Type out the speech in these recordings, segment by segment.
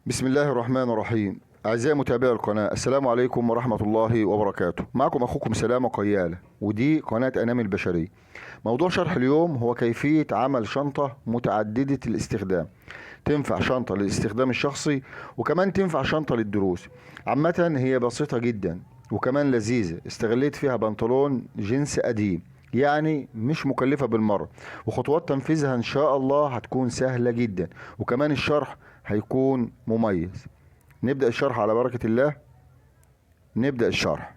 بسم الله الرحمن الرحيم. أعزائي متابعي القناة، السلام عليكم ورحمة الله وبركاته. معكم أخوكم سلامة قيالة، ودي قناة أنامي البشرية. موضوع شرح اليوم هو كيفية عمل شنطة متعددة الاستخدام. تنفع شنطة للاستخدام الشخصي، وكمان تنفع شنطة للدروس. عامة هي بسيطة جدا وكمان لذيذة. استغليت فيها بنطلون جنس قديم، يعني مش مكلفة بالمرة، وخطوات تنفيذها ان شاء الله هتكون سهلة جدا، وكمان الشرح هيكون مميز. نبدأ الشرح على بركة الله. نبدأ الشرح.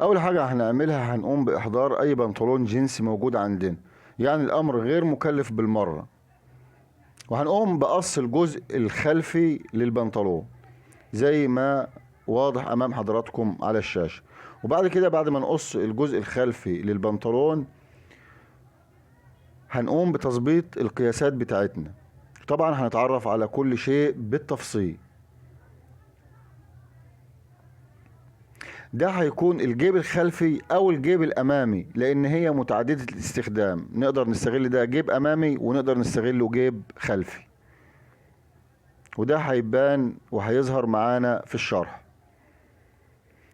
اول حاجة هنعملها هنقوم باحضار اي بنطلون جينز موجود عندنا، يعني الامر غير مكلف بالمرة. وهنقوم بقص الجزء الخلفي للبنطلون زي ما واضح امام حضراتكم على الشاشة. وبعد كده بعد ما نقص الجزء الخلفي للبنطلون هنقوم بتظبيط القياسات بتاعتنا. طبعا هنتعرف على كل شيء بالتفصيل. ده هيكون الجيب الخلفي او الجيب الامامي، لان هي متعددة الاستخدام. نقدر نستغل ده جيب امامي ونقدر نستغله جيب خلفي، وده هيبان وهيظهر معانا في الشرح.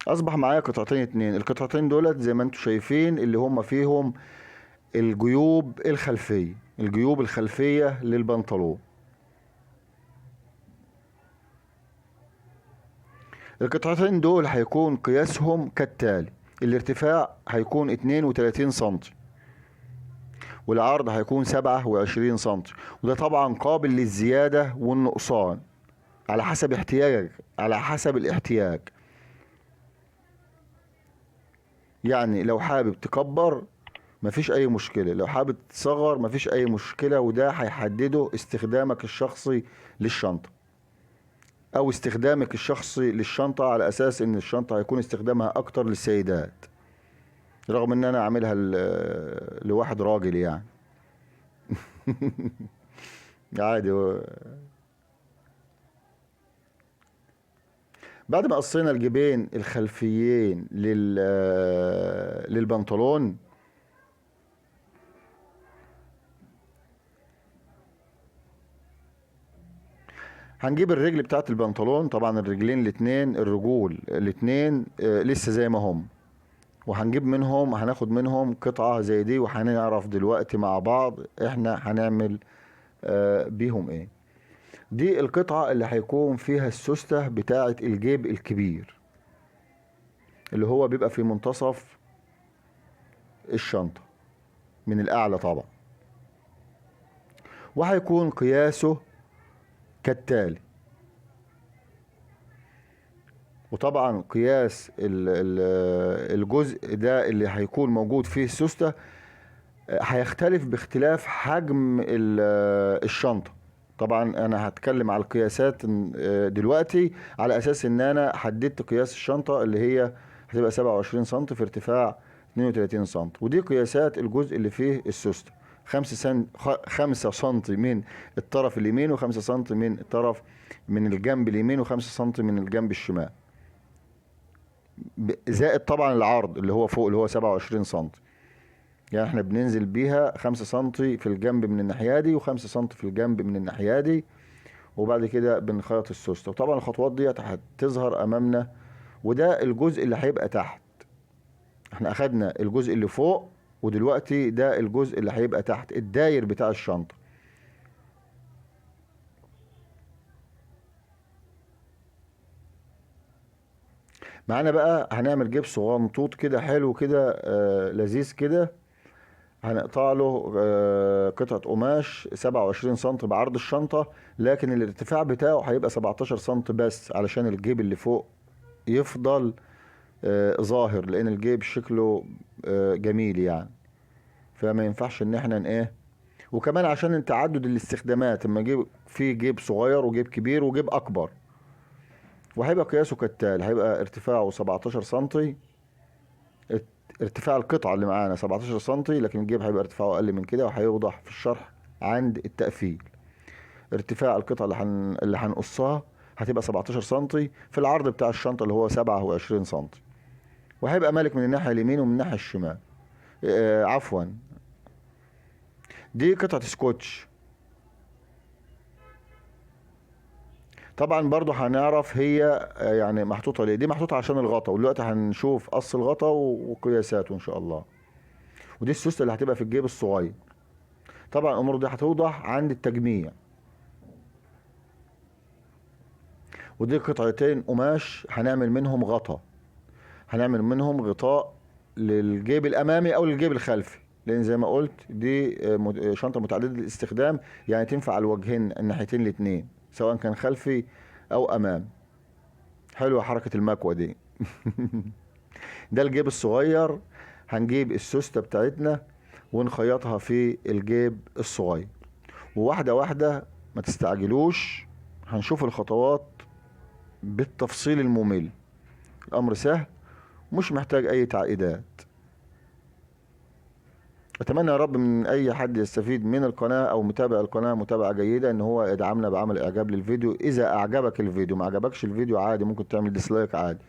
اصبح معايا قطعتين اتنين. القطعتين دولت زي ما انتم شايفين اللي هم فيهم الجيوب الخلفية، الجيوب الخلفية للبنطلون. القطعتين دول هيكون قياسهم كالتالي: الارتفاع هيكون 32 سنتي، والعرض هيكون 27 سنتي. وده طبعا قابل للزيادة والنقصان على حسب احتياجك، على حسب الاحتياج. يعني لو حابب تكبر مفيش اي مشكلة، لو حابب تصغر مفيش اي مشكلة، وده هيحدده استخدامك الشخصي للشنطة، او استخدامك الشخصي للشنطة، على اساس ان الشنطة هيكون استخدامها اكتر للسيدات، رغم ان انا عاملها لواحد راجل يعني. عادي. بعد ما قصينا الجيبين الخلفيين للبنطلون، هنجيب الرجل بتاعت البنطلون. طبعا الرجلين الاتنين، الرجول الاتنين لسه زي ما هم، وهنجيب منهم، هناخد منهم قطعة زي دي، وهنعرف دلوقتي مع بعض احنا هنعمل بيهم ايه. دي القطعة اللي هيكون فيها السوستة بتاعت الجيب الكبير، اللي هو بيبقى في منتصف الشنطة من الأعلى طبعا. وهيكون قياسه كالتالي. وطبعا قياس الجزء ده اللي هيكون موجود فيه السوستة هيختلف باختلاف حجم الشنطة. طبعا انا هتكلم على القياسات دلوقتي على اساس ان انا حددت قياس الشنطة اللي هي هتبقى 27 سم في ارتفاع 32 سم. ودي قياسات الجزء اللي فيه السوستة: 5 سم من الطرف اليمين، و5 سم من الطرف من الجنب اليمين، و5 سم من الجنب الشمال، زائد طبعا العرض اللي هو فوق اللي هو 27 سم. يعني احنا بننزل بيها 5 سنتي في الجنب من الناحية دي، و5 سنتي في الجنب من الناحية دي، وبعد كده بنخيط السوستة. وطبعا الخطوات دي هتظهر امامنا. وده الجزء اللي هيبقى تحت. احنا اخدنا الجزء اللي فوق، ودلوقتي ده الجزء اللي هيبقى تحت الداير بتاع الشنطة. معانا بقى هنعمل جيب صغنطوط كده حلو كده، لذيذ كده. هنقطع له قطعة قماش 27 سم بعرض الشنطة، لكن الارتفاع بتاعه هيبقى 17 سم بس، علشان الجيب اللي فوق يفضل ظاهر، لان الجيب شكله جميل يعني. فما ينفعش ان احنا ايه. وكمان عشان تعدد الاستخدامات، اما اجيب في جيب صغير وجيب كبير وجيب اكبر. وهيبقى قياسه كالتالي: هيبقى ارتفاعه 17 سم، ارتفاع القطعة اللي معانا 17 سنتي، لكن الجيب هيبقى ارتفاعه أقل من كده، وهيوضح في الشرح عند التقفيل. ارتفاع القطعة اللي هنقصها هتبقى 17 سنتي في العرض بتاع الشنطة اللي هو 27 سنتي، وهيبقى مالك من الناحية اليمين ومن الناحية الشمال. عفوا، دي قطعة سكوتش. طبعا برضو هنعرف هي يعني محطوطة ليه. دي محطوطة عشان الغطا، ودلوقتي هنشوف قص الغطا وقياساته ان شاء الله. ودي السوستة اللي هتبقى في الجيب الصغير. طبعا الامور دي هتوضح عند التجميع. ودي قطعتين قماش هنعمل منهم غطا، هنعمل منهم غطاء للجيب الامامي او للجيب الخلفي، لان زي ما قلت دي شنطة متعددة الاستخدام، يعني تنفع على الوجهين الناحيتين الاتنين، سواء كان خلفي او امام. حلوة حركة المكوة دي. ده الجيب الصغير. هنجيب السوستة بتاعتنا ونخيطها في الجيب الصغير، وواحدة واحدة، ما تستعجلوش. هنشوف الخطوات بالتفصيل الممل. الأمر سهل، مش محتاج أي تعقيدات. أتمنى يا رب من أي حد يستفيد من القناة أو متابع القناة متابعة جيدة إن هو يدعمنا بعمل إعجاب للفيديو. إذا أعجبك الفيديو، ما أعجبكش الفيديو عادي، ممكن تعمل ديسلايك عادي.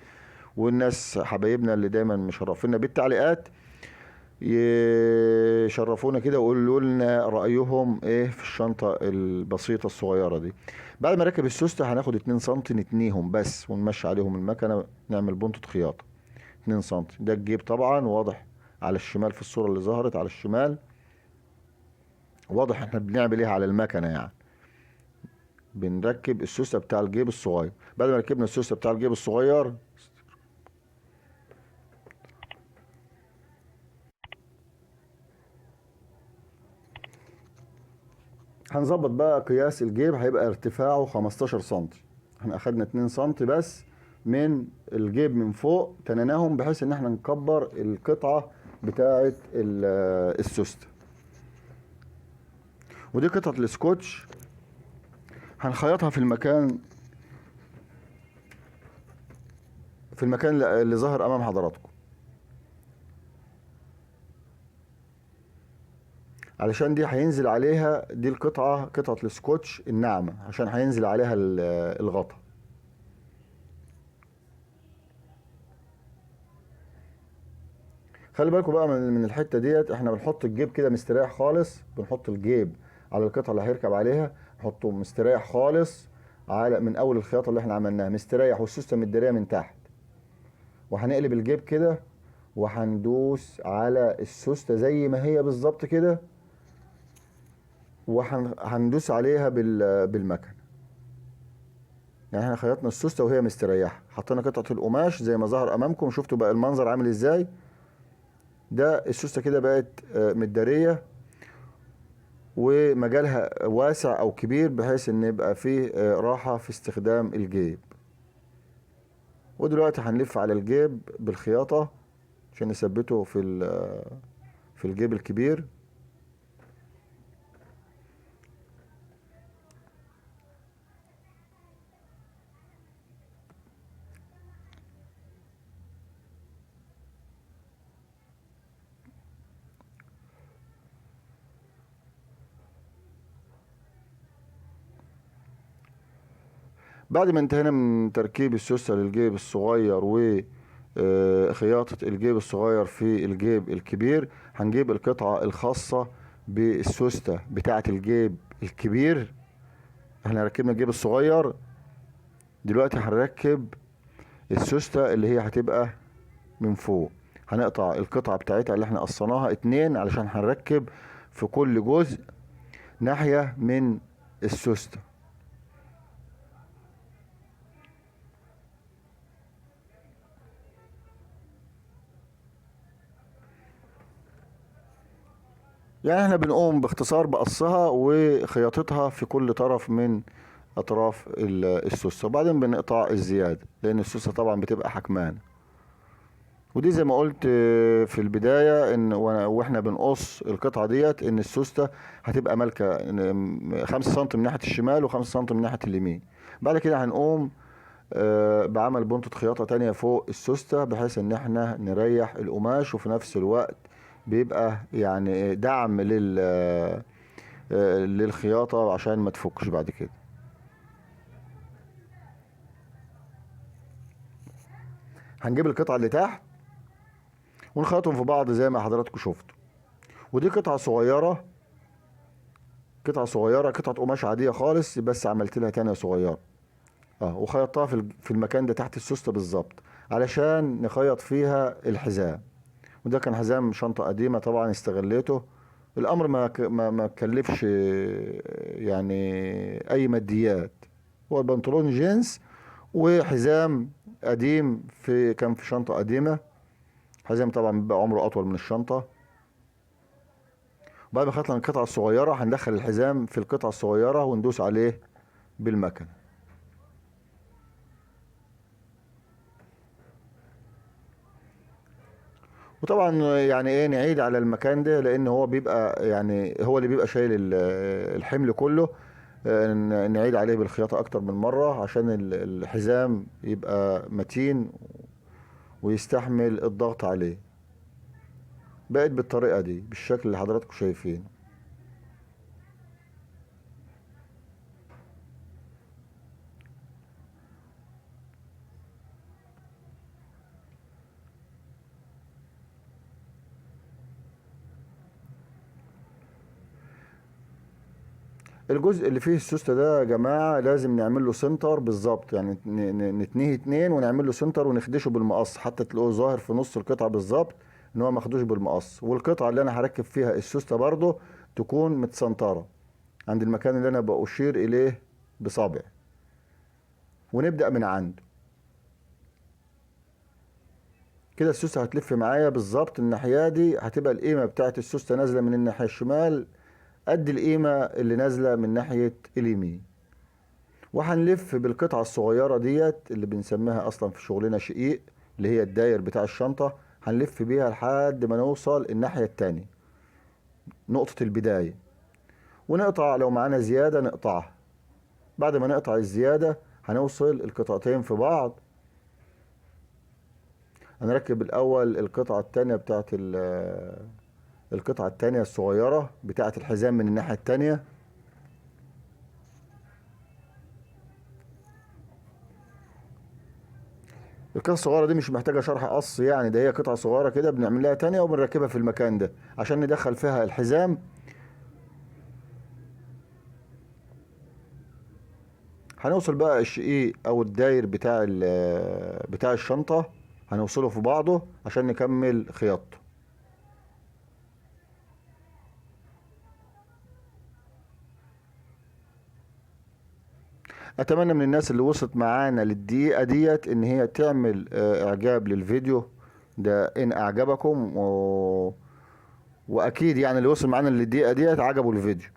والناس حبايبنا اللي دايما مشرفينا بالتعليقات يشرفونا كده ويقولوا لنا رأيهم ايه في الشنطة البسيطة الصغيرة دي. بعد ما نركب السوستة هناخد 2 سم نتنيهم بس ونمشي عليهم المكنة، نعمل بنطة خياطة 2 سم. ده الجيب طبعا واضح على الشمال في الصورة اللي ظهرت على الشمال، واضح احنا بنعمل ايه على المكنة يعني. بنركب السوستة بتاع الجيب الصغير. بعد ما ركبنا السوستة بتاع الجيب الصغير هنظبط بقى قياس الجيب. هيبقى ارتفاعه 15 سم. احنا اخدنا 2 سم بس من الجيب من فوق، تنيناهم بحيث ان احنا نكبر القطعة بتاعة السوست. ودي قطعة السكوتش هنخيطها في المكان اللي ظاهر امام حضراتكم، علشان دي هينزل عليها، دي قطعة السكوتش الناعمة، عشان هينزل عليها الغطا. خلي بالكم بقى من الحته ديت. احنا بنحط الجيب كده مستريح خالص، بنحط الجيب على القطعه اللي هيركب عليها، نحطه مستريح خالص على من اول الخياطه اللي احنا عملناها مستريح، والسوسته متداريه من تحت. وهنقلب الجيب كده وهندوس على السوسته زي ما هي بالظبط كده، وهندوس عليها بالمكنه. يعني احنا خيطنا السوسته وهي مستريحه، حطينا قطعه القماش زي ما ظهر امامكم، شفتوا بقى المنظر عامل ازاي. ده السوسته كده بقت متداريه ومجالها واسع او كبير، بحيث ان يبقى فيه راحة في استخدام الجيب. ودلوقتي هنلف على الجيب بالخياطة عشان نثبته في الجيب الكبير. بعد ما انتهينا من تركيب السوسة للجيب الصغير وخياطة الجيب الصغير في الجيب الكبير، هنجيب القطعة الخاصة بالسوستة بتاعة الجيب الكبير. احنا ركبنا الجيب الصغير، دلوقتي هنركب السوستة اللي هي هتبقى من فوق. هنقطع القطعة بتاعتها اللي احنا قصيناها 2 علشان هنركب في كل جزء ناحية من السوستة. يعني احنا بنقوم باختصار بقصها وخياطتها في كل طرف من اطراف السوسة، وبعدين بنقطع الزيادة لان السوسة طبعا بتبقى حكمان. ودي زي ما قلت في البداية ان واحنا بنقص القطعة ديت ان السوستة هتبقى مالكة 5 سم من ناحية الشمال و5 سم من ناحية اليمين. بعد كده هنقوم بعمل بنطة خياطة تانية فوق السوستة، بحيث ان احنا نريح القماش، وفي نفس الوقت بيبقى يعني دعم للخياطة عشان ما تفكش بعد كده. هنجيب القطعة اللي تحت ونخيطهم في بعض زي ما حضراتكم شفتوا. ودي قطعة صغيرة، قطعة قماش عادية خالص، بس عملت لها تانية صغيرة. وخيطتها في المكان ده تحت السوستة بالظبط، علشان نخيط فيها الحزام. وده كان حزام شنطة قديمة طبعا استغليته. الامر ما كلفش يعني اي ماديات. هو البنطلون جينز وحزام قديم كان في شنطة قديمة. حزام طبعا بيبقى عمره اطول من الشنطة. بعد ما خلطنا القطعة الصغيرة هندخل الحزام في القطعة الصغيرة وندوس عليه بالمكنة. وطبعا يعني ايه نعيد على المكان ده، لان هو بيبقى يعني هو اللي بيبقى شايل الحمل كله. نعيد عليه بالخياطة اكتر من مرة عشان الحزام يبقى متين ويستحمل الضغط عليه. بقت بالطريقة دي بالشكل اللي حضراتكم شايفين. الجزء اللي فيه السوستة ده يا جماعة لازم نعمل له سنتر بالظبط، يعني نتنيه اتنين ونعمل له سنتر ونخدشه بالمقص، حتى تلاقوه ظاهر في نص القطعة بالظبط ان هو مخدوش بالمقص. والقطعة اللي انا هركب فيها السوستة برضه تكون متسنطرة عند المكان اللي انا بأشير اليه بصابعي. ونبدأ من عنده كده. السوستة هتلف معايا بالظبط الناحية دي، هتبقى القيمة بتاعت السوستة نازلة من الناحية الشمال قد القيمة اللي نازلة من ناحية اليمين. وهنلف بالقطعة الصغيرة ديت اللي بنسميها اصلا في شغلنا شقيق، اللي هي الداير بتاع الشنطة. هنلف بيها لحد ما نوصل الناحية التانية، نقطة البداية. ونقطع لو معانا زيادة نقطعها. بعد ما نقطع الزيادة هنوصل القطعتين في بعض. هنركب الاول القطعة التانية بتاعت القطعة التانية الصغيرة بتاعت الحزام من الناحية التانية. القطعة الصغيرة دي مش محتاجة شرح قص، يعني ده هي قطعة صغيرة كده بنعمل لها تانية وبنركبها في المكان ده عشان ندخل فيها الحزام. هنوصل بقى الشقيق او الداير بتاع الشنطة، هنوصله في بعضه عشان نكمل خياطته. اتمنى من الناس اللي وصلت معانا للدقيقة ديت ان هي تعمل اعجاب للفيديو ده ان اعجبكم واكيد يعني اللي وصل معانا للدقيقة ديت عجبه الفيديو.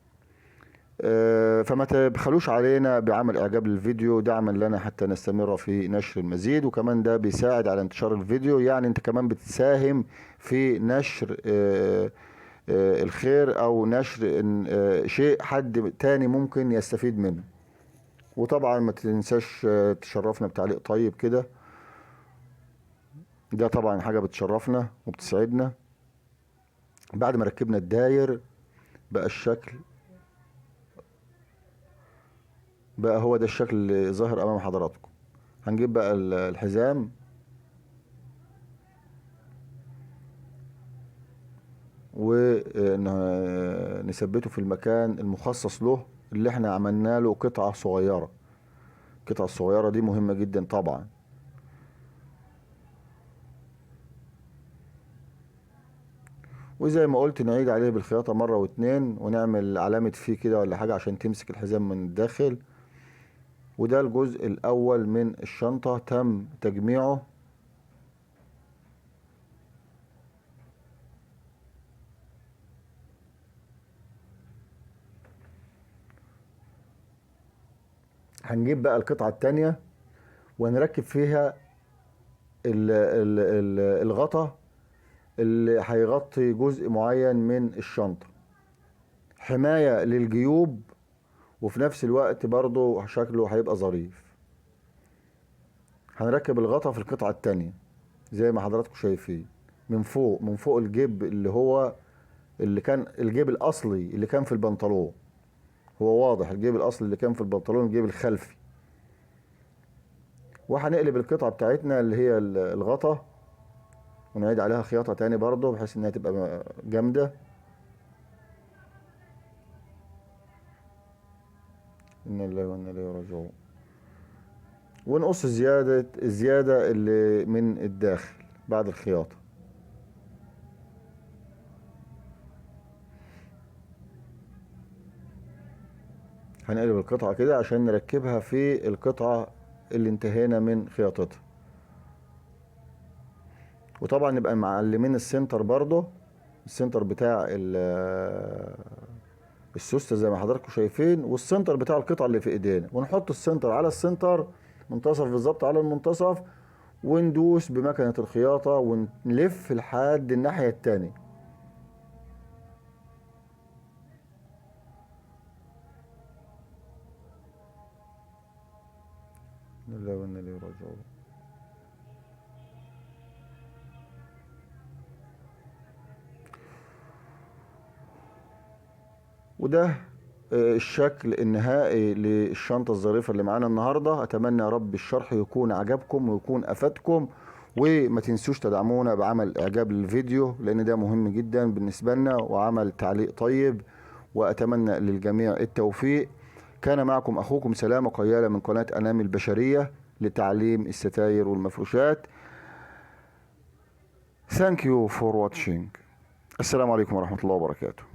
فما تبخلوش علينا بعمل اعجاب للفيديو دعما لنا حتى نستمر في نشر المزيد. وكمان ده بيساعد على انتشار الفيديو، يعني انت كمان بتساهم في نشر الخير او نشر شيء حد تاني ممكن يستفيد منه. وطبعا ما تنساش تشرفنا بتعليق طيب كده، ده طبعا حاجة بتشرفنا وبتسعدنا. بعد ما ركبنا الداير بقى الشكل، بقى هو ده الشكل اللي ظاهر امام حضراتكم. هنجيب بقى الحزام ونثبته في المكان المخصص له اللي احنا عملنا له قطعة صغيرة. القطعة الصغيرة دي مهمة جدا طبعا. وزي ما قلت نعيد عليه بالخياطة مرة واتنين ونعمل علامة فيه كده ولا حاجة عشان تمسك الحزام من الداخل. وده الجزء الأول من الشنطة تم تجميعه. هنجيب بقى القطعة التانية ونركب فيها الغطا اللي هيغطي جزء معين من الشنطة، حماية للجيوب، وفي نفس الوقت برضه شكله هيبقى ظريف. هنركب الغطا في القطعة التانية زي ما حضراتكم شايفين، من فوق الجيب اللي كان الجيب الأصلي اللي كان في البنطلون. هو واضح الجيب الأصلي اللي كان في البنطلون الجيب الخلفي. وهنقلب القطعة بتاعتنا اللي هي الغطا ونعيد عليها خياطة تاني برضه بحيث انها تبقى جامدة. إنا لله وإنا إليه راجعون. ونقص الزيادة اللي من الداخل بعد الخياطة. هنقلب القطعة كده عشان نركبها في القطعة اللي انتهينا من خياطتها. وطبعا نبقى معلمين السنتر برضه، السنتر بتاع السوستة زي ما حضراتكم شايفين، والسنتر بتاع القطعة اللي في ايدينا، ونحط السنتر على السنتر، منتصف بالظبط على المنتصف، وندوس بمكنة الخياطة ونلف لحد الناحية التانية. لله وإنا إليه راجعون. وده الشكل النهائي للشنطة الظريفة اللي معانا النهاردة. أتمنى يا رب الشرح يكون عجبكم ويكون أفادكم، وما تنسوش تدعمونا بعمل إعجاب للفيديو لأن ده مهم جدا بالنسبة لنا، وعمل تعليق طيب، وأتمنى للجميع التوفيق. كان معكم أخوكم سلامة قيالة من قناة أنامل البشرية لتعليم الستاير والمفروشات. Thank you for watching. السلام عليكم ورحمة الله وبركاته.